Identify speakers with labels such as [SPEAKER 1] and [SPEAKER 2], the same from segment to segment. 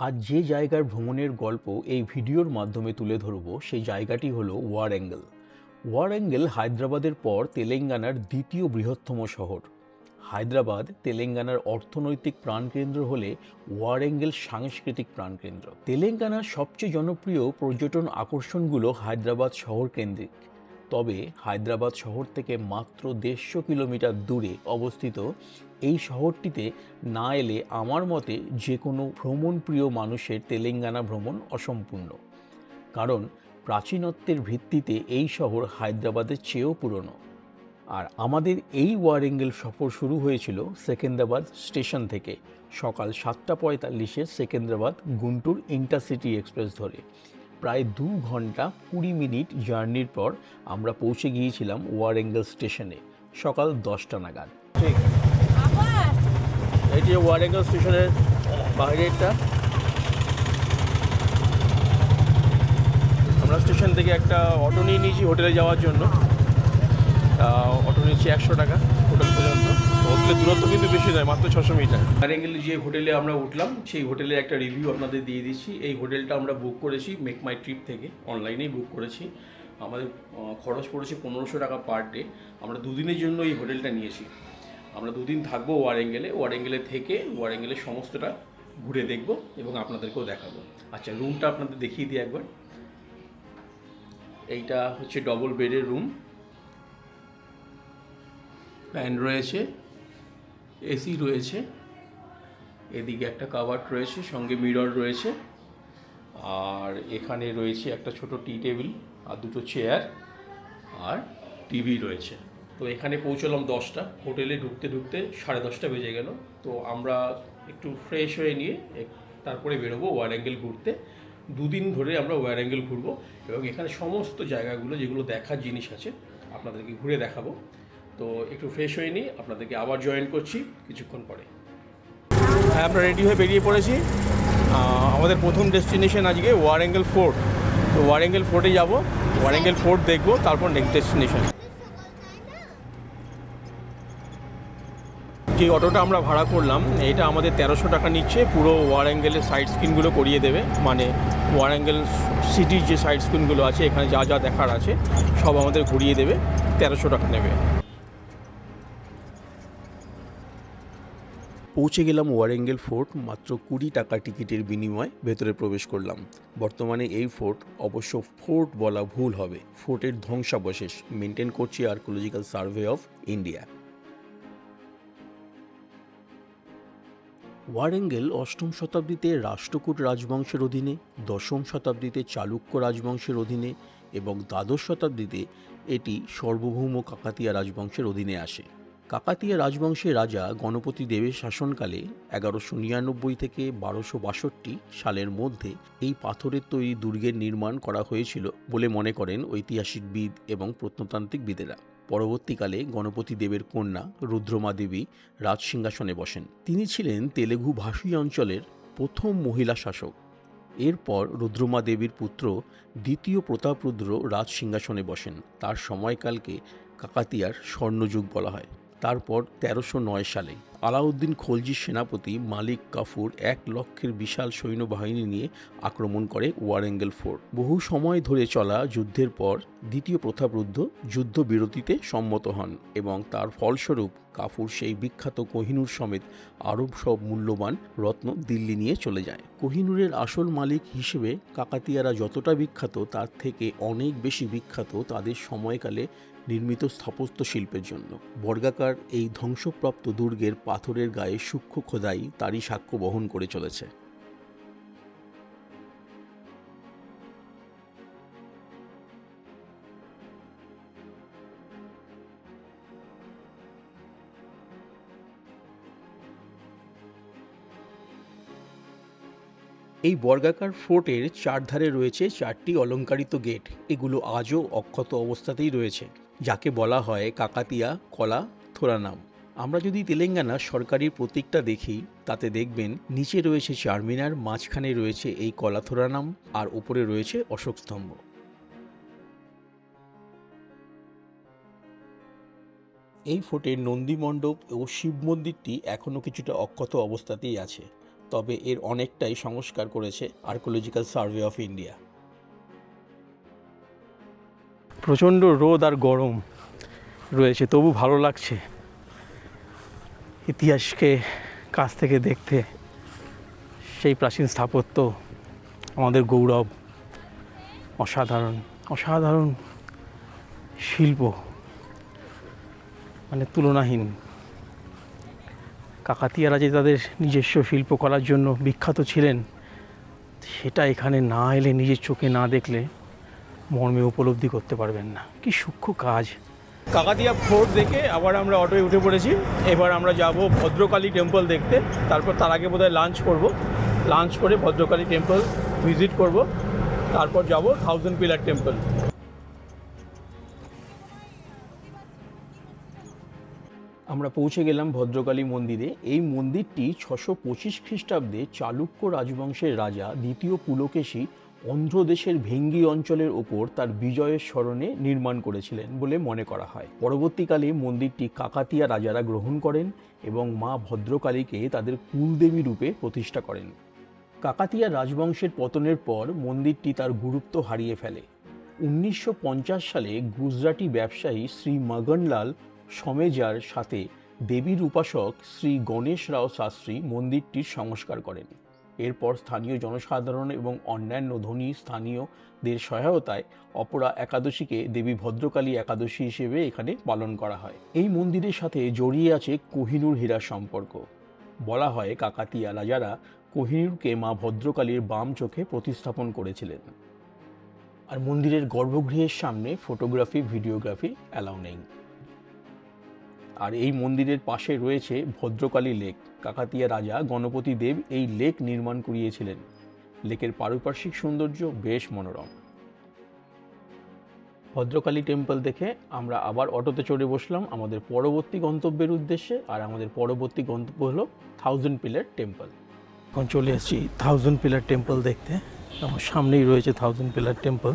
[SPEAKER 1] আজ যে জায়গার ভ্রমণের গল্প এই ভিডিওর মাধ্যমে তুলে ধরব সেই জায়গাটি হলো ওয়ারেঙ্গল। ওয়ারেঙ্গল হায়দ্রাবাদের পর তেলেঙ্গানার দ্বিতীয় বৃহত্তম শহর। হায়দ্রাবাদ তেলেঙ্গানার অর্থনৈতিক প্রাণকেন্দ্র হলে ওয়ারেঙ্গল সাংস্কৃতিক প্রাণকেন্দ্র। তেলেঙ্গানার সবচেয়ে জনপ্রিয় পর্যটন আকর্ষণগুলো হায়দ্রাবাদ শহর কেন্দ্রিক। তবে হায়দ্রাবাদ শহর থেকে মাত্র 150 কিলোমিটার দূরে অবস্থিত এই শহরটিতে না এলে আমার মতে যে কোনো ভ্রমণপ্রিয় মানুষের তেলেঙ্গানা ভ্রমণ অসম্পূর্ণ। কারণ প্রাচীনত্বের ভিত্তিতে এই শহর হায়দ্রাবাদের চেয়েও পুরনো। আর আমাদের এই ওয়ারেঙ্গল সফর শুরু হয়েছিল সেকেন্দ্রাবাদ স্টেশন থেকে সকাল 7:45 সেকেন্দ্রাবাদ গুন্টুর ইন্টারসিটি এক্সপ্রেস ধরে। প্রায় 2 ঘন্টা 20 মিনিট জার্নির পর আমরা পৌঁছে গিয়েছিলাম ওয়ারেঙ্গল স্টেশনে সকাল 10টা নাগাদ। ঠিক এটি ওয়ারেঙ্গল স্টেশনের বাইরেটা। আমরা স্টেশন থেকে একটা অটো নিয়ে নিয়েছি হোটেলে যাওয়ার জন্য। অটো নিচ্ছি 100 টাকা হোটেল পর্যন্ত। হোটেলের দূরত্ব কিন্তু বেশি নয়, মাত্র 600 মিটার। ওয়ারেঙ্গলে যে হোটেলে আমরা উঠলাম সেই হোটেলের একটা রিভিউ আপনাদের দিয়ে দিচ্ছি। এই হোটেলটা আমরা বুক করেছি মেক মাই ট্রিপ থেকে, অনলাইনেই বুক করেছি। আমাদের খরচ পড়েছে 1500 টাকা পার ডে। আমরা দুদিনের জন্য এই হোটেলটা নিয়েছি। আমরা দুদিন থাকবো ওয়ারেঙ্গলে থেকে ওয়ারেঙ্গলের সমস্তটা ঘুরে দেখব এবং আপনাদেরকেও দেখাবো। আচ্ছা, রুমটা আপনাদের দেখিয়ে দিই একবার। এইটা হচ্ছে ডবল বেডের রুম, ফ্যান রয়েছে, এসি রয়েছে, এদিকে একটা কাভার্ড রয়েছে, সঙ্গে মিরর রয়েছে, আর এখানে রয়েছে একটা ছোট টি টেবিল আর দুটো চেয়ার আর টিভি রয়েছে। তো এখানে পৌঁছলাম 10টা, হোটেলে ঢুকতে 10:30 বেজে গেল। তো আমরা একটু ফ্রেশ হয়ে নিয়ে তারপরে বেরোবো ওয়ারেঙ্গল ঘুরতে। দুদিন ধরে আমরা ওয়ারেঙ্গল ঘুরবো এবং এখানে সমস্ত জায়গাগুলো যেগুলো দেখার জিনিস আছে আপনাদেরকে ঘুরে দেখাবো। তো একটু ফ্রেশ হয়ে নিই, আপনাদেরকে আবার জয়েন করছি কিছুক্ষণ পরে। হ্যাঁ, আমরা রেডি হয়ে বেরিয়ে পড়েছি। আমাদের প্রথম ডেস্টিনেশন আজকে ওয়ারেঙ্গল ফোর্ট। তো ওয়ারেঙ্গল ফোর্টে যাব, ওয়ারেঙ্গল ফোর্ট দেখবো, তারপর নেক্সট ডেস্টিনেশন। যে অটোটা আমরা ভাড়া করলাম এটা আমাদের 1300 টাকা নিচ্ছে। পুরো ওয়ারেঙ্গলের সাইড স্ক্রিনগুলো করিয়ে দেবে, মানে ওয়ারেঙ্গল সিটির যে সাইড স্ক্রিনগুলো আছে এখানে যা যা দেখার আছে সব আমাদের ঘুরিয়ে দেবে। 1300 টাকা নেবে। পৌঁছে গেলাম ওয়ারেঙ্গল ফোর্ট। মাত্র 20 টাকা টিকিটের বিনিময়ে ভেতরে প্রবেশ করলাম। বর্তমানে এই ফোর্ট, অবশ্য ফোর্ট বলা ভুল হবে, ফোর্টের ধ্বংসাবশেষ মেনটেন করছে আর্কিওলজিক্যাল সার্ভে অফ ইন্ডিয়া। ওয়ারেঙ্গল 8ম শতাব্দীতে রাষ্ট্রকূট রাজবংশের অধীনে, 10ম শতাব্দীতে চালুক্য রাজবংশের অধীনে এবং দ্বাদশ শতাব্দীতে এটি সার্বভৌম কাকাতিয়া রাজবংশের অধীনে আসে। কাকাতিয়া রাজবংশের রাজা গণপতি দেবের শাসনকালে 1199 থেকে 1262 সালের মধ্যে এই পাথরের তৈরি দুর্গের নির্মাণ করা হয়েছিল বলে মনে করেন ঐতিহাসিকবিদ এবং প্রত্নতান্ত্রিকবিদেরা। পরবর্তীকালে গণপতি দেবের কন্যা রুদ্রমা দেবী রাজসিংহাসনে বসেন। তিনি ছিলেন তেলেগু ভাষী অঞ্চলের প্রথম মহিলা শাসক। এরপর রুদ্রমা দেবীর পুত্র দ্বিতীয় প্রতাপরুদ্র রাজসিংহাসনে বসেন। তার সময়কালকে কাকাতিয়ার স্বর্ণযুগ বলা হয়। তারপর 1309 সালে আলাউদ্দিন খলজির সেনাপতি মালিক কাফুর 1 লক্ষের বিশাল সৈন্যবাহিনী নিয়ে আক্রমণ করে ওয়ারেঙ্গল ফোর্ট। বহু সময় ধরে চলা যুদ্ধের পর দ্বিতীয় প্রতাপরুদ্র যুদ্ধবিরতিতে সম্মত হন এবং তার ফলস্বরূপ কাফুর সেই বিখ্যাত কোহিনূর সমেত আরও সব মূল্যবান রত্ন দিল্লি নিয়ে চলে যায়। কোহিনূরের আসল মালিক হিসেবে কাকাতিয়ারা যতটা বিখ্যাত তার থেকে অনেক বেশি বিখ্যাত তাদের সময়কালে নির্মিত স্থাপত্য শিল্পের জন্য। বর্গাকার এই ধ্বংসপ্রাপ্ত দুর্গের পাথরের গায়ে সূক্ষ্ম খোদাই তারই সাক্ষ্য বহন করে চলেছে। এই বর্গাকার ফোর্টের চারধারে রয়েছে 4টি অলংকারিত গেট। এগুলো আজও অক্ষত অবস্থাতেই রয়েছে, যাকে বলা হয় কাকাতিয়া কলা থোরানাম। আমরা যদি তেলেঙ্গানা সরকারি প্রতীকটা দেখি তাতে দেখবেন নিচে রয়েছে চারমিনার, মাঝখানে রয়েছে এই কলাথোরানাম আর উপরে রয়েছে অশোক স্তম্ভ। এই ফোর্টের নন্দী মণ্ডপ ও শিব মন্দিরটি এখনও কিছুটা অক্ষত অবস্থাতেই আছে। তবে এর অনেকটাই সংস্কার করেছে আর্কোলজিক্যাল সার্ভে অফ ইন্ডিয়া।
[SPEAKER 2] প্রচণ্ড রোদ আর গরম রয়েছে, তবু ভালো লাগছে ইতিহাসকে কাছ থেকে দেখতে। সেই প্রাচীন স্থাপত্য আমাদের গৌরব, অসাধারণ অসাধারণ শিল্প, মানে তুলনাহীন। কাকাতিয়ারা যে তাদের নিজস্ব শিল্পকলার জন্য বিখ্যাত ছিলেন, সেটা এখানে না এলে, নিজের চোখে না দেখলে মর্মে উপলব্ধি করতে পারবেন না। কি সূক্ষ্ম কাজ। কাকাতিয়া ফোর্ট দেখে আবার আমরা অটোয় উঠে পড়েছি। এবার আমরা যাব ভদ্রকালী টেম্পল দেখতে। তারপর তার আগে বোধহয় লাঞ্চ করব। লাঞ্চ করে ভদ্রকালী টেম্পল ভিজিট করব, তারপর যাব 1000 পিলার টেম্পল।
[SPEAKER 1] আমরা পৌঁছে গেলাম ভদ্রকালী মন্দিরে। এই মন্দিরটি 625 খ্রিস্টাব্দে চালুক্য রাজবংশের রাজা দ্বিতীয় পুলকেশী অন্ধ্রদেশের ভেঙ্গি অঞ্চলের ওপর তার বিজয়ের স্মরণে নির্মাণ করেছিলেন বলে মনে করা হয়। পরবর্তীকালে মন্দিরটি কাকাতিয়া রাজারা গ্রহণ করেন এবং মা ভদ্রকালীকে তাদের কুলদেবী রূপে প্রতিষ্ঠা করেন। কাকাতিয়া রাজবংশের পতনের পর মন্দিরটি তার গুরুত্ব হারিয়ে ফেলে। 1950 সালে গুজরাটি ব্যবসায়ী শ্রী মগনলাল সমেজার সাথে দেবীর উপাসক শ্রী গণেশ রাও শাস্ত্রী মন্দিরটির সংস্কার করেন। এরপর স্থানীয় জনসাধারণ এবং অন্যান্য ধনী স্থানীয়দের সহায়তায় অপরা একাদশীকে দেবী ভদ্রকালী একাদশী হিসেবে এখানে পালন করা হয়। এই মন্দিরের সাথে জড়িয়ে আছে কোহিনূর হীরার সম্পর্ক। বলা হয় কাকাতিয়া রাজারা কোহিনূরকে মা ভদ্রকালীর বাম চোখে প্রতিস্থাপন করেছিলেন। আর মন্দিরের গর্ভগৃহের সামনে ফটোগ্রাফি, ভিডিওগ্রাফি অ্যালাউ নেই। আর এই মন্দিরের পাশে রয়েছে ভদ্রকালী লেক। কাকাতিয়া রাজা গণপতি দেব এই লেক নির্মাণ করিয়েছিলেন। লেকের পারিপার্শ্বিক সৌন্দর্য বেশ মনোরম। ভদ্রকালী টেম্পল দেখে আমরা আবার অটোতে চড়ে বসলাম আমাদের পরবর্তী গন্তব্যের উদ্দেশ্যে। আর আমাদের পরবর্তী গন্তব্য হলো 1000 পিলার টেম্পল।
[SPEAKER 2] এখন চলে এসেছি 1000 পিলার টেম্পল দেখতে। আমার সামনেই রয়েছে 1000 পিলার টেম্পল।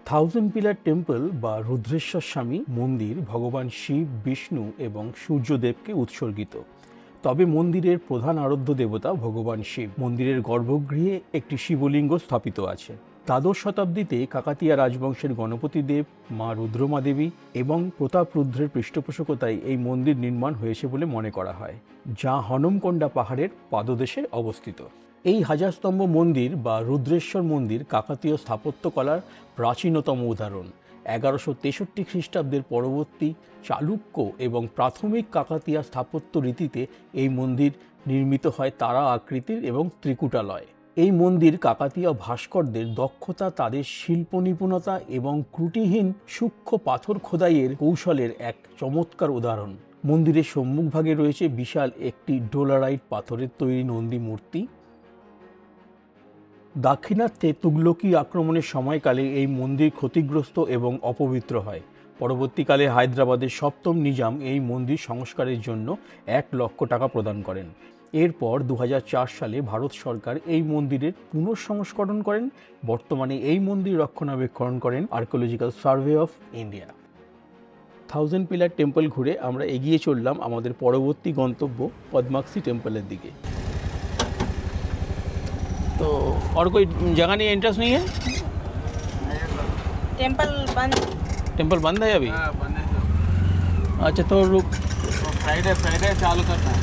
[SPEAKER 1] 1000 পিলার টেম্পল বা রুদ্রেশ্বর স্বামী মন্দির ভগবান শিব, বিষ্ণু এবং সূর্যদেবকে উৎসর্গিত। তবে মন্দিরের প্রধান আরাধ্য দেবতা ভগবান শিব। মন্দিরের গর্ভগৃহে একটি শিবলিঙ্গ স্থাপিত আছে। দ্বাদশ শতাব্দীতে কাকাতিয়া রাজবংশের গণপতি দেব, মা রুদ্রমা দেবী এবং প্রতাপ রুদ্রের পৃষ্ঠপোষকতায় এই মন্দির নির্মাণ হয়েছে বলে মনে করা হয়, যা হনমকোন্ডা পাহাড়ের পাদদেশে অবস্থিত। এই হাজারস্তম্ভ মন্দির বা রুদ্রেশ্বর মন্দির কাকাতীয় স্থাপত্যকলার প্রাচীনতম উদাহরণ। 1163 খ্রিস্টাব্দের পরবর্তী চালুক্য এবং প্রাথমিক কাকাতিয়া স্থাপত্য রীতিতে এই মন্দির নির্মিত হয় তারা আকৃতির এবং ত্রিকুটালয়। এই মন্দির কাকাতীয় ভাস্করদের দক্ষতা, তাদের শিল্প নিপুণতা এবং ত্রুটিহীন সূক্ষ্ম পাথর খোদাইয়ের কৌশলের এক চমৎকার উদাহরণ। মন্দিরের সম্মুখভাগে রয়েছে বিশাল একটি ডোলারাইট পাথরের তৈরি নন্দী মূর্তি। দাক্ষিণাত্যে তুগলকি আক্রমণের সময়কালে এই মন্দির ক্ষতিগ্রস্ত এবং অপবিত্র হয়। পরবর্তীকালে হায়দ্রাবাদের সপ্তম নিজাম এই মন্দির সংস্কারের জন্য 1 লক্ষ টাকা প্রদান করেন। এরপর 2004 সালে ভারত সরকার এই মন্দিরের পুনঃসংস্করণ করেন। বর্তমানে এই মন্দির রক্ষণাবেক্ষণ করেন archaeological survey of India. 1000 pillar temple ঘুরে আমরা এগিয়ে চললাম আমাদের পরবর্তী গন্তব্য পদ্মাক্ষী টেম্পলের দিকে। तो और कोई जगह नहीं, इंटरेस्ट नहीं है? टेम्पल बंद है अभी?
[SPEAKER 3] बंद है।
[SPEAKER 1] अच्छा तो रुक।
[SPEAKER 3] फ्राइडे चालू करना है।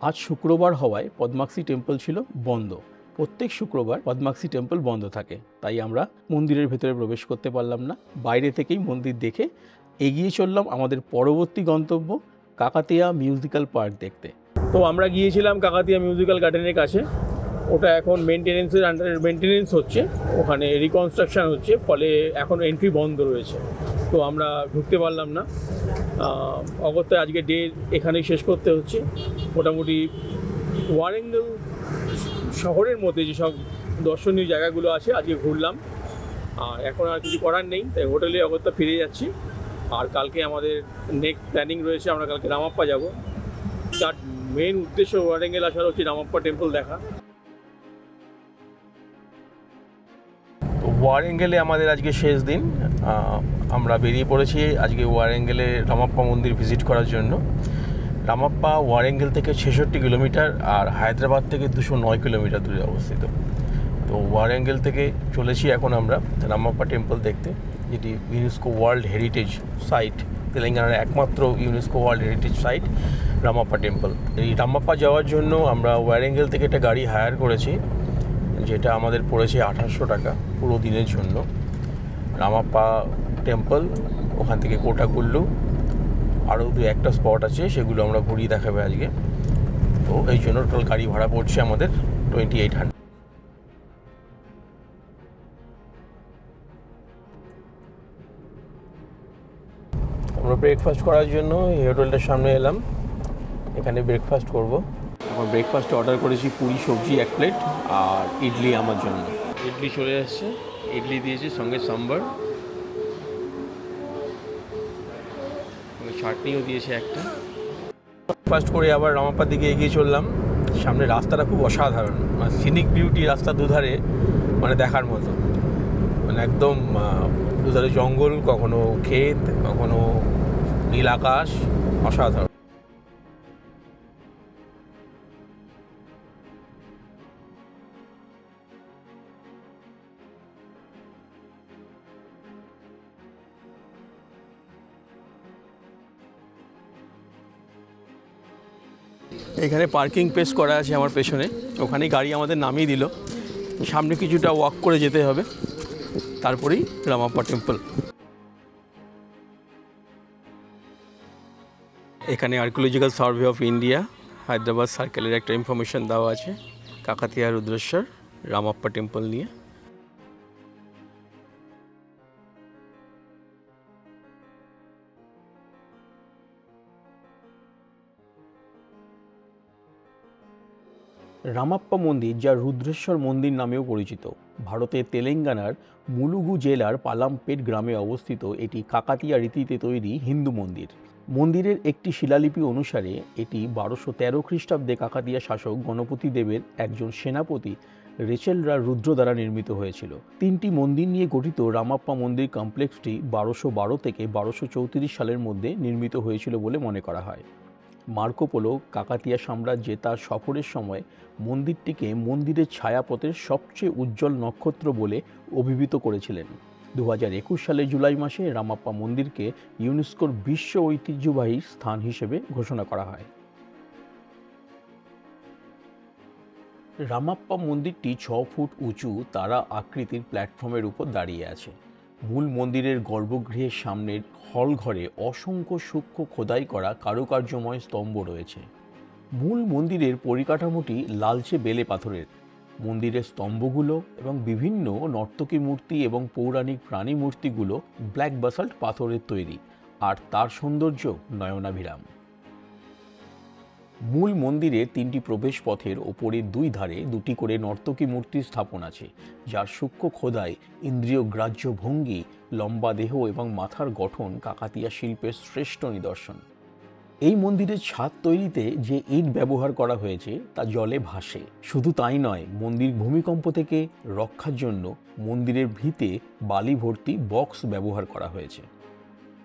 [SPEAKER 1] আজ শুক্রবার হওয়ায় পদ্মাক্ষী টেম্পল ছিল বন্ধ। প্রত্যেক শুক্রবার পদ্মাক্ষী টেম্পল বন্ধ থাকে, তাই আমরা মন্দিরের ভেতরে প্রবেশ করতে পারলাম না। বাইরে থেকেই মন্দির দেখে এগিয়ে চললাম আমাদের পরবর্তী গন্তব্য কাকাতিয়া মিউজিক্যাল পার্ক দেখতে।
[SPEAKER 2] তো আমরা গিয়েছিলাম কাকাতিয়া মিউজিক্যাল গার্ডেনের কাছে। ওটা এখন মেনটেনেন্স হচ্ছে, ওখানে রিকনস্ট্রাকশান হচ্ছে, ফলে এখন এন্ট্রি বন্ধ রয়েছে। তো আমরা ঢুকতে পারলাম না। অগত্যায় আজকে ডে এখানেই শেষ করতে হচ্ছে। মোটামুটি ওয়ারেঙ্গল শহরের মধ্যে যেসব দর্শনীয় জায়গাগুলো আছে আজকে ঘুরলাম। আর এখন আর কিছু করার নেই, তাই হোটেলে অগত্যা ফিরে যাচ্ছি। আর কালকে আমাদের নেক্সট প্ল্যানিং রয়েছে, আমরা কালকে রামাপ্পা যাব। তার মেন উদ্দেশ্য ওয়ারেঙ্গেল আসার হচ্ছে রামাপ্পা টেম্পল দেখা। ওয়ারেঙ্গেলে আমাদের আজকে শেষ দিন। আমরা বেরিয়ে পড়েছি আজকে ওয়ারেঙ্গেলে রামাপ্পা মন্দির ভিজিট করার জন্য।
[SPEAKER 1] রামাপ্পা ওয়ারেঙ্গেল থেকে 66 কিলোমিটার আর হায়দ্রাবাদ থেকে 209 কিলোমিটার দূরে অবস্থিত। তো ওয়ারেঙ্গেল থেকে চলেছি এখন আমরা রামাপ্পা টেম্পল দেখতে, যেটি ইউনেস্কো ওয়ার্ল্ড হেরিটেজ সাইট, তেলেঙ্গানার একমাত্র UNESCO world heritage site Ramappa temple. এই রামাপ্পা যাওয়ার জন্য আমরা ওয়ারেঙ্গেল থেকে একটা গাড়ি হায়ার করেছি, যেটা আমাদের পড়েছে 2800 টাকা পুরো দিনের জন্য। রামাপ্পা টেম্পল, ওখান থেকে কোটাগুল্লু, আরও একটা স্পট আছে, সেগুলো আমরা ঘুরিয়ে দেখাবে আজকে। তো এই জন্য টোটাল গাড়ি ভাড়া পড়ছে আমাদের 2800। আমরা ব্রেকফাস্ট করার জন্য এই হোটেলটার সামনে এলাম, এখানে ব্রেকফাস্ট করব। এখন ব্রেকফাস্ট অর্ডার করেছি পুরি সবজি 1 প্লেট আর ইডলি আমার জন্য। ইডলি চলে আসছে, ইডলি দিয়েছে সঙ্গে সাম্বার, চাটনিও দিয়েছে একটা। ব্রেকফাস্ট করে আবার রামাপ্পার দিকে এগিয়ে চললাম। সামনে রাস্তাটা খুব অসাধারণ, মানে সিনিক বিউটি, রাস্তা দুধারে মানে দেখার মতো, মানে একদম দুধারে জঙ্গল, কখনো ক্ষেত, কখনো নীল আকাশ, অসাধারণ। এখানে পার্কিং প্লেস করা আছে আমার পেছনে, ওখানেই গাড়ি আমাদের নামিয়ে দিল। সামনে কিছুটা ওয়াক করে যেতে হবে, তারপরেই রামাপ্পা টেম্পল। এখানে archaeological survey of India Hyderabad সার্কেলের একটা ইনফরমেশন দেওয়া আছে কাকাতিয়া রুদ্রেশ্বর রামাপ্পা টেম্পল নিয়ে। রামাপ্পা মন্দির, যা রুদ্রেশ্বর মন্দির নামেও পরিচিত, ভারতের তেলেঙ্গানার মুলুগু জেলার পালামপেট গ্রামে অবস্থিত। এটি কাকাতিয়া রীতিতে তৈরি হিন্দু মন্দির। মন্দিরের একটি শিলালিপি অনুসারে এটি 1213 খ্রিস্টাব্দে কাকাতিয়া শাসক গণপতি দেবের একজন সেনাপতি রেচেলরা রুদ্র দ্বারা নির্মিত হয়েছিল। 3টি মন্দির নিয়ে গঠিত রামাপ্পা মন্দির কমপ্লেক্সটি 1212 থেকে 1234 সালের মধ্যে নির্মিত হয়েছিল বলে মনে করা হয়। মার্কো পোলো কাকাতিয়া সাম্রাজ্যে তার সফরের সময় মন্দিরটিকে মন্দিরের ছায়াপথের সবচেয়ে উজ্জ্বল নক্ষত্র বলে অভিহিত করেছিলেন। 2021 সালের জুলাই মাসে রামাপ্পা মন্দিরকে ইউনেস্কোর বিশ্ব ঐতিহ্যবাহী স্থান হিসেবে ঘোষণা করা হয়। রামাপ্পা মন্দিরটি 6 ফুট উঁচু তারা আকৃতির প্ল্যাটফর্মের উপর দাঁড়িয়ে আছে। মূল মন্দিরের গর্ভগৃহের সামনের হল ঘরে অসংখ্য সূক্ষ্ম খোদাই করা কারুকার্যময় স্তম্ভ রয়েছে। মূল মন্দিরের পরিকাঠামোটি লালচে বেলে পাথরের। মন্দিরের স্তম্ভগুলো এবং বিভিন্ন নর্তকী মূর্তি এবং পৌরাণিক প্রাণী মূর্তিগুলো ব্ল্যাক বাসাল্ট পাথরের তৈরি, আর তার সৌন্দর্য নয়নাভিরাম। মূল মন্দিরের 3টি প্রবেশ পথের ওপরের 2 ধারে 2টি করে নর্তকী মূর্তির স্থাপন আছে, যার সূক্ষ্ম খোদাই, ইন্দ্রিয় গ্রাহ্য ভঙ্গি, লম্বা দেহ এবং মাথার গঠন কাকাতিয়া শিল্পের শ্রেষ্ঠ নিদর্শন। এই মন্দিরের ছাদ তৈরিতে যে ইট ব্যবহার করা হয়েছে তা জলে ভাসে। শুধু তাই নয়, মন্দির ভূমিকম্প থেকে রক্ষার জন্য মন্দিরের ভিতে বালি ভর্তি বক্স ব্যবহার করা হয়েছে।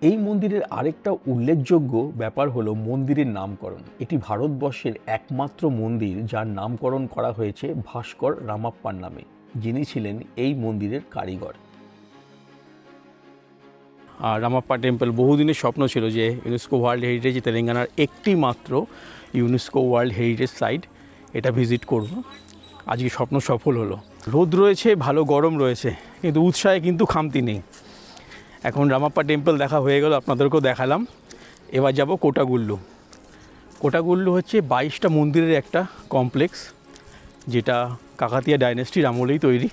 [SPEAKER 1] এই মন্দিরের আরেকটা উল্লেখযোগ্য ব্যাপার হলো মন্দিরের নামকরণ। এটি ভারতবর্ষের একমাত্র মন্দির যার নামকরণ করা হয়েছে ভাস্কর রামাপ্পার নামে, যিনি ছিলেন এই মন্দিরের কারিগর। আর রামাপ্পা টেম্পল বহুদিনের স্বপ্ন ছিল যে ইউনেস্কো ওয়ার্ল্ড হেরিটেজ তেলেঙ্গানার একটি মাত্র ইউনেস্কো ওয়ার্ল্ড হেরিটেজ সাইট, এটা ভিজিট করব। আজকে স্বপ্ন সফল হলো। রোদ রয়েছে, ভালো গরম রয়েছে, কিন্তু উৎসাহে কিন্তু খামতি নেই। এখন রামাপ্পা টেম্পল দেখা হয়ে গেল, আপনাদেরকেও দেখালাম। এবার যাব কোটাগুল্লু। কোটাগুল্লু হচ্ছে 22টা মন্দিরের একটা কমপ্লেক্স, যেটা কাকাতিয়া ডাইনেস্টির আমলেই তৈরি।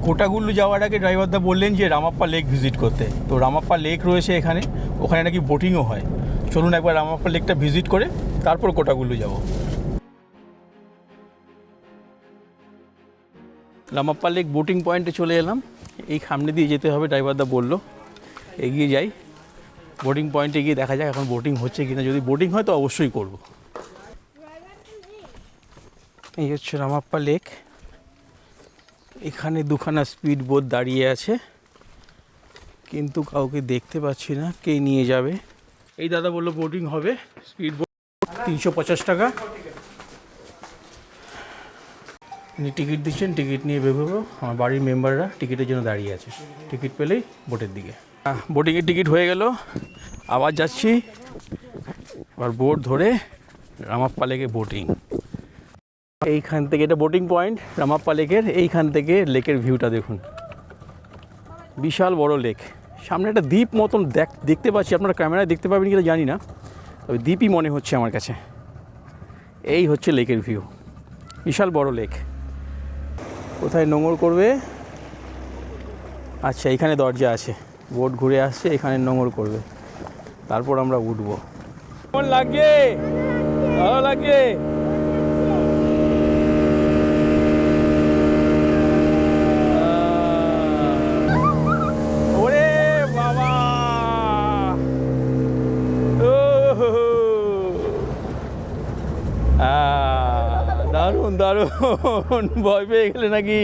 [SPEAKER 1] কোটাগুল্লু যাওয়ার আগে ড্রাইভারদা বললেন যে রামাপ্পা লেক ভিজিট করতে। তো রামাপ্পা লেক রয়েছে এখানে, ওখানে নাকি বোটিংও হয়। চলুন একবার রামাপ্পা লেকটা ভিজিট করে তারপর কোটাগুল্লু যাব। রামাপ্পা লেক বোটিং পয়েন্টে চলে এলাম। এই সামনে দিয়ে যেতে হবে, ড্রাইভারদা বললো। এগিয়ে যাই, বোটিং পয়েন্টে গিয়ে দেখা যাক এখন বোটিং হচ্ছে কিনা। যদি বোটিং হয় তো অবশ্যই করব। এই হচ্ছে রামাপ্পা লেক। এখানে 2খানা স্পিড বোট দাঁড়িয়ে আছে, কিন্তু কাউকে দেখতে পাচ্ছি না। কে নিয়ে যাবে? এই দাদা বললো বোটিং হবে, স্পিড বোট।
[SPEAKER 2] 350 টাকা। উনি টিকিট দিচ্ছেন, টিকিট নিয়ে বেরোবো। আমার বাড়ির মেম্বাররা টিকিটের জন্য দাঁড়িয়ে আছে, টিকিট পেলেই বোটের দিকে। বোটিংয়ের টিকিট হয়ে গেল, আবার যাচ্ছি। আবার বোট ধরে রামাপ্পা লেকে বোটিং। এইখান থেকে, এটা বোটিং পয়েন্ট রামাপ্পা লেকের। এইখান থেকে লেকের ভিউটা দেখুন, বিশাল বড় লেক। সামনে একটা দ্বীপ মতন দেখতে পাচ্ছি, আপনারা ক্যামেরায় দেখতে পাবেন কিনা জানি না, তবে দ্বীপই মনে হচ্ছে আমার কাছে। এই হচ্ছে লেকের ভিউ, বিশাল বড় লেক। কোথায় নোঙর করবে? আচ্ছা, এখানে দরজা আছে, বোট ঘুরে আসছে, এখানে নোঙর করবে, তারপর আমরা উঠবো। কেমন লাগছে? ভালো লাগছে? ওরে বাবা, দারুণ দারুণ। ভয় পেয়ে গেলে নাকি?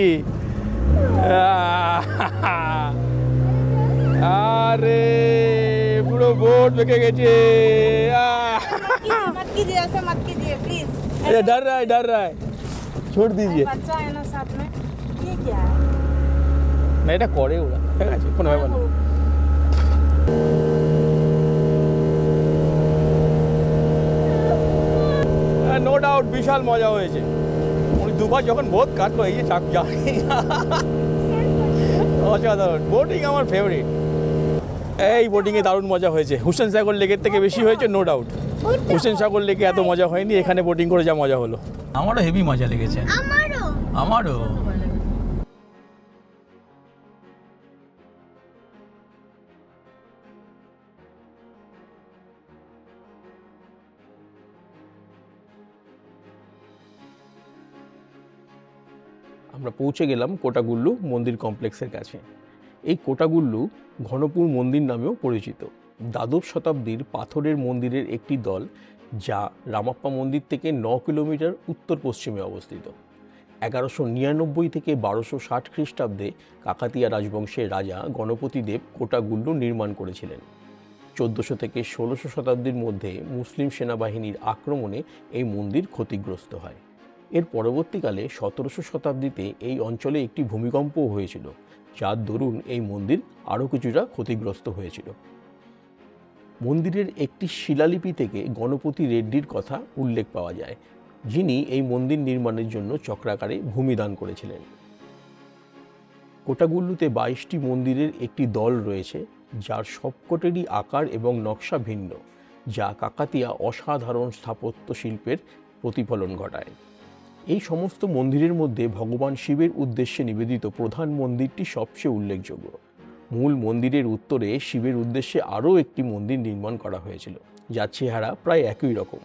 [SPEAKER 2] আরে পুরো বোট বেঁকে গেছে।
[SPEAKER 4] मत कीजिए ऐसा, मत कीजिए प्लीज।
[SPEAKER 2] डर रहा है, छोड़ दीजिए।
[SPEAKER 4] बच्चा है ना साथ में, ये क्या है?
[SPEAKER 2] না, এটা করে ওরা, ঠিক আছে, কোনো ব্যাপার না। নো ডাউট বিশাল মজা হয়েছে। উনি দুবার যখন বোট কাটলো, এই যে অসাধারণ। বোটিং আমার ফেভারিট। এই বোটিংয়ে দারুণ মজা হয়েছে। হুসেন সাগর লেকের থেকে বেশি হয়েছে, নো ডাউট। হুসেন সাগর লেকে এত মজা হয়নি, এখানে বোটিং করে যা মজা হলো। আমারও হেভি মজা লেগেছে। আমারও। আমরা পৌঁছে গেলাম কোটাগুল্লু মন্দির কমপ্লেক্সের কাছে। এই কোটাগুল্লু ঘনপুর মন্দির নামেও পরিচিত। দ্বাদশ শতাব্দীর পাথরের মন্দিরের একটি দল, যা রামাপ্পা মন্দির থেকে 9 কিলোমিটার উত্তর পশ্চিমে অবস্থিত। 1199 থেকে 1260 খ্রিস্টাব্দে কাকাতিয়া রাজবংশের রাজা গণপতি দেব কোটাগুল্লু নির্মাণ করেছিলেন। 1400 থেকে 1600 শতাব্দীর মধ্যে মুসলিম সেনাবাহিনীর আক্রমণে এই মন্দির ক্ষতিগ্রস্ত হয়। এর পরবর্তীকালে 1700 শতাব্দীতে এই অঞ্চলে একটি ভূমিকম্পও হয়েছিল, যার দরুন এই মন্দির আরও কিছুটা ক্ষতিগ্রস্ত হয়েছিল। মন্দিরের একটি শিলালিপি থেকে গণপতি রেড্ডির কথা উল্লেখ পাওয়া যায়, যিনি এই মন্দির নির্মাণের জন্য চক্রাকারে ভূমি দান করেছিলেন। কোটাগুল্লুতে 22টি মন্দিরের একটি দল রয়েছে, যার সবকটেরই আকার এবং নকশা ভিন্ন, যা কাকাতিয়া অসাধারণ স্থাপত্য শিল্পের প্রতিফলন ঘটায়। এই সমস্ত মন্দিরের মধ্যে ভগবান শিবের উদ্দেশ্যে নিবেদিত প্রধান মন্দিরটি সবচেয়ে উল্লেখযোগ্য। মূল মন্দিরের উত্তরে শিবের উদ্দেশ্যে আরও একটি মন্দির নির্মাণ করা হয়েছিল, যার চেহারা প্রায় একই রকম।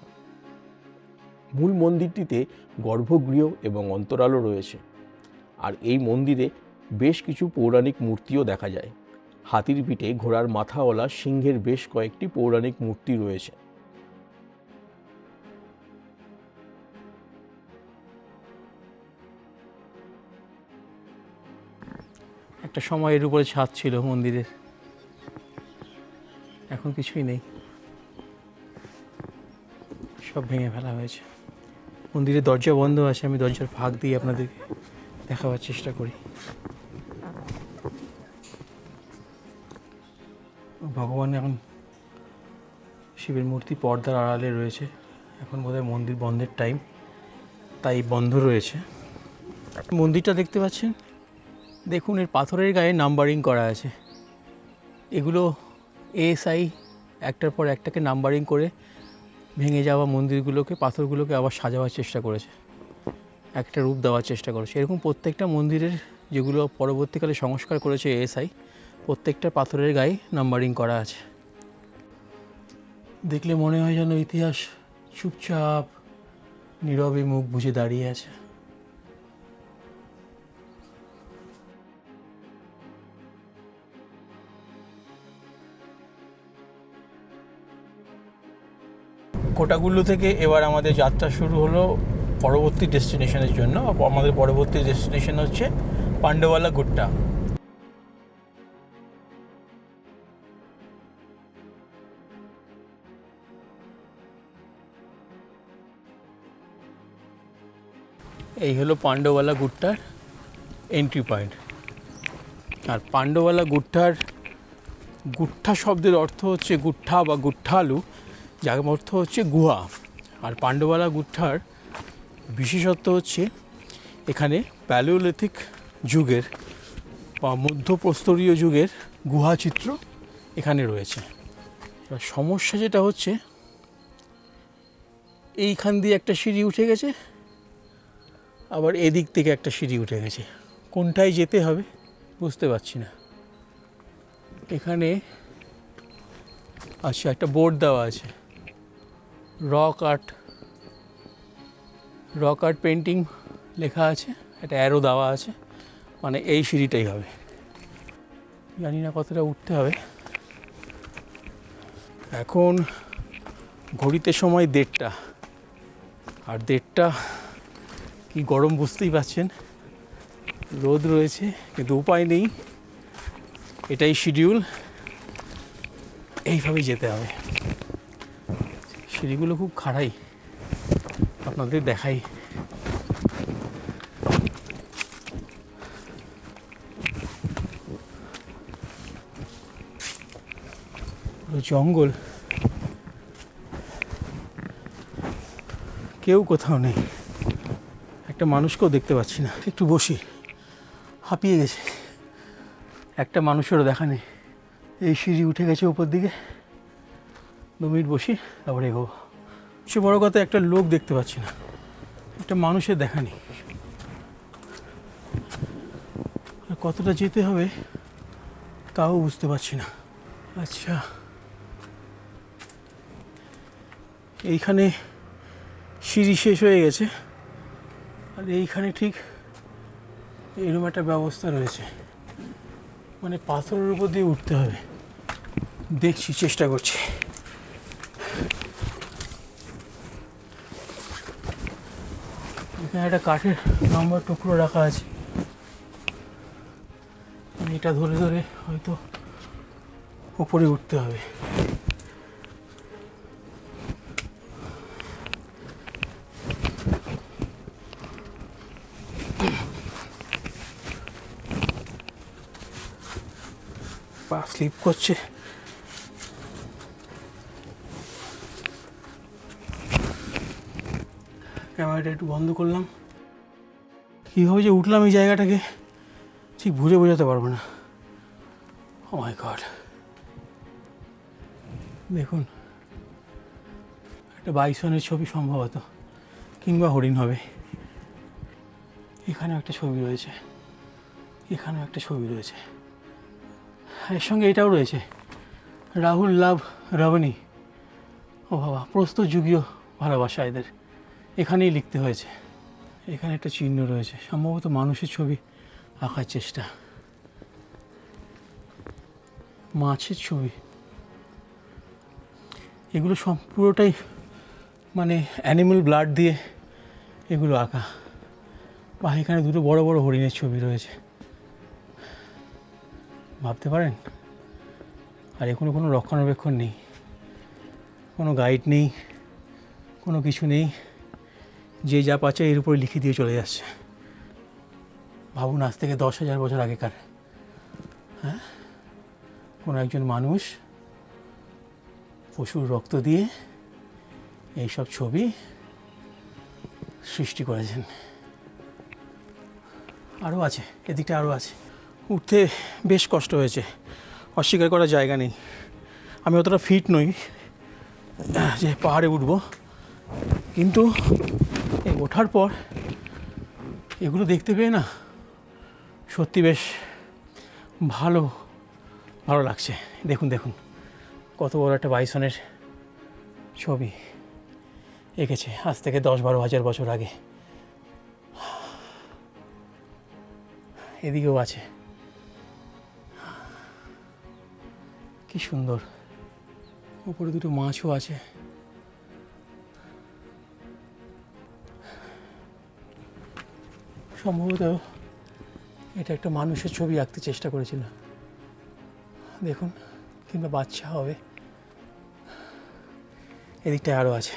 [SPEAKER 2] মূল মন্দিরটিতে গর্ভগৃহ এবং অন্তরালও রয়েছে, আর এই মন্দিরে বেশ কিছু পৌরাণিক মূর্তিও দেখা যায়। হাতির পিঠে ঘোড়ার মাথাওয়ালা সিংহের বেশ কয়েকটি পৌরাণিক মূর্তি রয়েছে। একটা সময় এর উপরে ছাদ ছিল মন্দিরের, এখন কিছুই নেই, সব ভেঙে ফেলা হয়েছে। মন্দিরের দরজা বন্ধ আছে, আমি দরজার ফাঁক দিয়ে আপনাদেরকে দেখাবার চেষ্টা করি। ভগবান এখন শিবের মূর্তি পর্দার আড়ালে রয়েছে। এখন বোধহয় মন্দির বন্ধের টাইম, তাই বন্ধ রয়েছে। মন্দিরটা দেখতে পাচ্ছেন, দেখুন এর পাথরের গায়ে নাম্বারিং করা আছে। এগুলো এএসআই একটার পর একটাকে নাম্বারিং করে ভেঙে যাওয়া মন্দিরগুলোকে, পাথরগুলোকে আবার সাজাবার চেষ্টা করেছে, একটা রূপ দেওয়ার চেষ্টা করেছে। এরকম প্রত্যেকটা মন্দিরের যেগুলো পরবর্তীকালে সংস্কার করেছে এএসআই, প্রত্যেকটা পাথরের গায়ে নাম্বারিং করা আছে। দেখলে মনে হয় যেন ইতিহাস চুপচাপ নীরবে মুখ বুজে দাঁড়িয়ে আছে। কোটাগুল্লু থেকে এবার আমাদের যাত্রা শুরু হলো পরবর্তী ডেস্টিনেশনের জন্য। আমাদের পরবর্তী ডেস্টিনেশন হচ্ছে পান্ডওয়ালা গুট্টা।
[SPEAKER 1] এই হলো পাণ্ডবালা গুট্টার এন্ট্রি পয়েন্ট। আর পাণ্ডবালা গুট্টার গুট্টা শব্দের অর্থ হচ্ছে গুট্টা বা গুট্টালু, যার অর্থ হচ্ছে গুহা। আর পাণ্ডবালা গুট্টার বিশেষত্ব হচ্ছে এখানে প্যালিওলিথিক যুগের বা মধ্যপ্রস্তরীয় যুগের গুহা চিত্র এখানে রয়েছে। এবার সমস্যা যেটা হচ্ছে, এইখান দিয়ে একটা সিঁড়ি উঠে গেছে, আবার এদিক থেকে একটা সিঁড়ি উঠে গেছে। কোনটায় যেতে হবে বুঝতে পারছি না। এখানে আচ্ছা একটা বোর্ড দেওয়া আছে, রক আর্ট পেন্টিং লেখা আছে, একটা অ্যারো দেওয়া আছে, মানে এই সিঁড়িটাই হবে। জানি না কতটা উঠতে হবে। এখন ঘড়িতে সময় 1:30, আর 1:30 কি গরম বুঝতেই পারছেন, রোদ রয়েছে, কিন্তু উপায় নেই, এটাই শিডিউল, এইভাবেই যেতে হবে। সিঁড়িগুলো খুব খাড়াই, আপনাদের দেখাই। জঙ্গল, কেউ কোথাও নেই, একটা মানুষকেও দেখতে পাচ্ছি না। একটু বসি, হাঁপিয়ে গেছে, একটা মানুষেরও দেখা নেই। এই সিঁড়ি উঠে গেছে উপর দিকে, 2 মিনিট বসি তারপরে এগোবো। সে বড় কথা, একটা লোক দেখতে পাচ্ছি না, একটা মানুষের দেখা নেই। আর কতটা যেতে হবে তাও বুঝতে পারছি না। আচ্ছা, এইখানে সিঁড়ি শেষ হয়ে গেছে, আর এইখানে ঠিক এরকম একটা ব্যবস্থা রয়েছে, মানে পাথরের উপর দিয়ে উঠতে হবে। দেখছি, চেষ্টা করছি। এখানে একটা কাঠের লম্বা টুকরো রাখা আছে, এটা ধরে ধরে হয়তো উপরে উঠতে হবে। পা স্লিপ করছে। ক্যামেরাটা একটু বন্ধ করলাম। কীভাবে যে উঠলাম এই জায়গাটাকে ঠিক ঘুরে বোঝাতে পারবো না। ও মাই গড, দেখুন, একটা বাইসনের ছবি সম্ভবত, কিংবা হরিণ হবে। এখানেও একটা ছবি রয়েছে, এখানেও একটা ছবি রয়েছে, এর সঙ্গে এটাও রয়েছে, রাহুল লাভ রাবণী। ও বাবা, প্রস্তর যুগীয় ভালোবাসা এদের, এখানেই লিখতে হয়েছে। এখানে একটা চিহ্ন রয়েছে, সম্ভবত মানুষের ছবি আঁকার চেষ্টা, মাছের ছবি। এগুলো সব পুরোটাই মানে অ্যানিম্যাল ব্লাড দিয়ে এগুলো আঁকা। বা এখানে 2 বড় বড় হরিণের ছবি রয়েছে, ভাবতে পারেন। আর এখনো কোনো রক্ষণাবেক্ষণ নেই, কোনো গাইড নেই, কোনো কিছু নেই, যে যা পাচ্ছে এর উপরে লিখে দিয়ে চলে যাচ্ছে। ভাবুন, আজ থেকে 10,000 বছর আগেকার, হ্যাঁ, কোনো একজন মানুষ পশুর রক্ত দিয়ে এইসব ছবি সৃষ্টি করেছেন। আরও আছে, এদিকটা আরও আছে। উঠতে বেশ কষ্ট হয়েছে, অস্বীকার করার জায়গা নেই। আমি অতটা ফিট নই যে পাহাড়ে উঠবো, কিন্তু এই ওঠার পর এগুলো দেখতে পেয়ে না সত্যি বেশ ভালো লাগছে। দেখুন দেখুন, কত বড় একটা বাইসনের ছবি এঁকেছে আজ থেকে 10-12 হাজার বছর আগে। এদিকেও আছে, কি সুন্দর। উপরে 2 মাছও আছে। সম্ভবত এটা একটা মানুষের ছবি আঁকতে চেষ্টা করেছিল, দেখুন, কিংবা বাচ্চা হবে। এদিকটায় আরও আছে।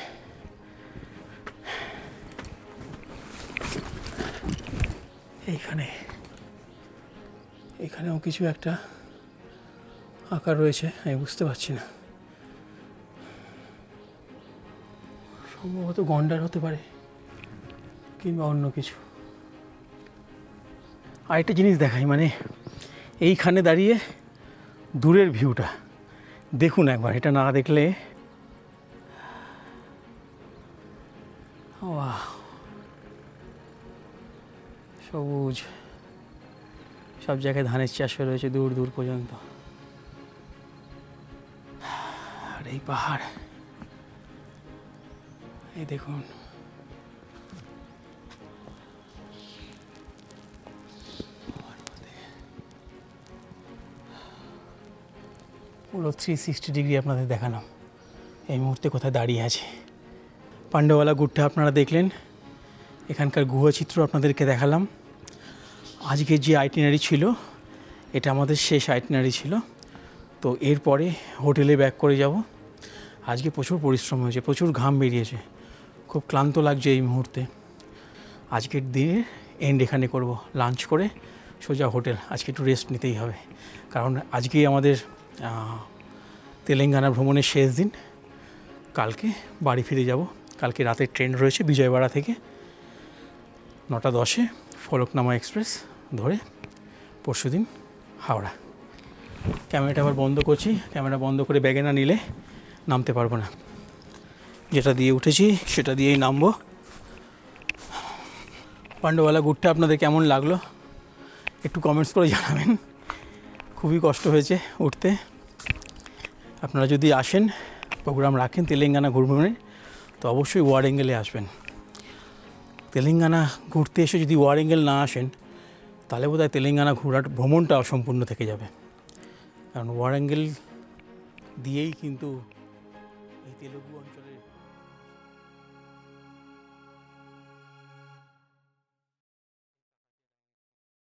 [SPEAKER 5] এখানেও কিছু একটা আকার রয়েছে, আমি বুঝতে পারছি না, সম্ভবত গন্ডার হতে পারে কিংবা অন্য কিছু। আরেকটা জিনিস দেখাই, মানে এইখানে দাঁড়িয়ে দূরের ভিউটা দেখুন একবার, এটা না দেখলে ওয়াও, সবুজ, সব জায়গায় ধানের চাষ হয়ে রয়েছে দূর দূর পর্যন্ত। আর এই পাহাড়, এই দেখুন, পুরো 360 ডিগ্রি আপনাদের দেখালাম এই মুহূর্তে কোথায় দাঁড়িয়ে আছে। পান্ডাওয়ালা গুড়টা আপনারা দেখলেন, এখানকার গুহচিত্র আপনাদেরকে দেখালাম। আজকের যে আইটিনারি ছিল এটা আমাদের শেষ আইটিনারি ছিল, তো এরপরে হোটেলে ব্যাক করে যাব। আজকে প্রচুর পরিশ্রম হয়েছে, প্রচুর ঘাম বেরিয়েছে, খুব ক্লান্ত লাগছে এই মুহূর্তে। আজকের দিনে এন্ড এখানে করব, লাঞ্চ করে সোজা হোটেল। আজকে একটু রেস্ট নিতেই হবে, কারণ আজকেই আমাদের তেলেঙ্গানা ভ্রমণের শেষ দিন। কালকে বাড়ি ফিরে যাব। কালকে রাতের ট্রেন রয়েছে বিজয়বাড়া থেকে 9:10 ফলকনামা এক্সপ্রেস ধরে পরশুদিন হাওড়া। ক্যামেরাটা আবার বন্ধ করছি, ক্যামেরা বন্ধ করে ব্যাগে না নিলে নামতে পারবো না। যেটা দিয়ে উঠেছি সেটা দিয়েই নামবো। পান্ডাওয়ালা গুড়টা আপনাদের কেমন লাগলো একটু কমেন্টস করে জানাবেন। খুবই কষ্ট হয়েছে উঠতে। আপনারা যদি আসেন, প্রোগ্রাম রাখেন তেলেঙ্গানা ভ্রমণে, তো অবশ্যই ওয়ারেঙ্গেলে আসবেন। তেলেঙ্গানা ঘুরতে এসে যদি ওয়ারেঙ্গেল না আসেন, তাহলে বোধহয় তেলেঙ্গানা ঘোরার ভ্রমণটা অসম্পূর্ণ থেকে যাবে। কারণ ওয়ারেঙ্গেল দিয়েই কিন্তু এই তেলুগু অঞ্চলের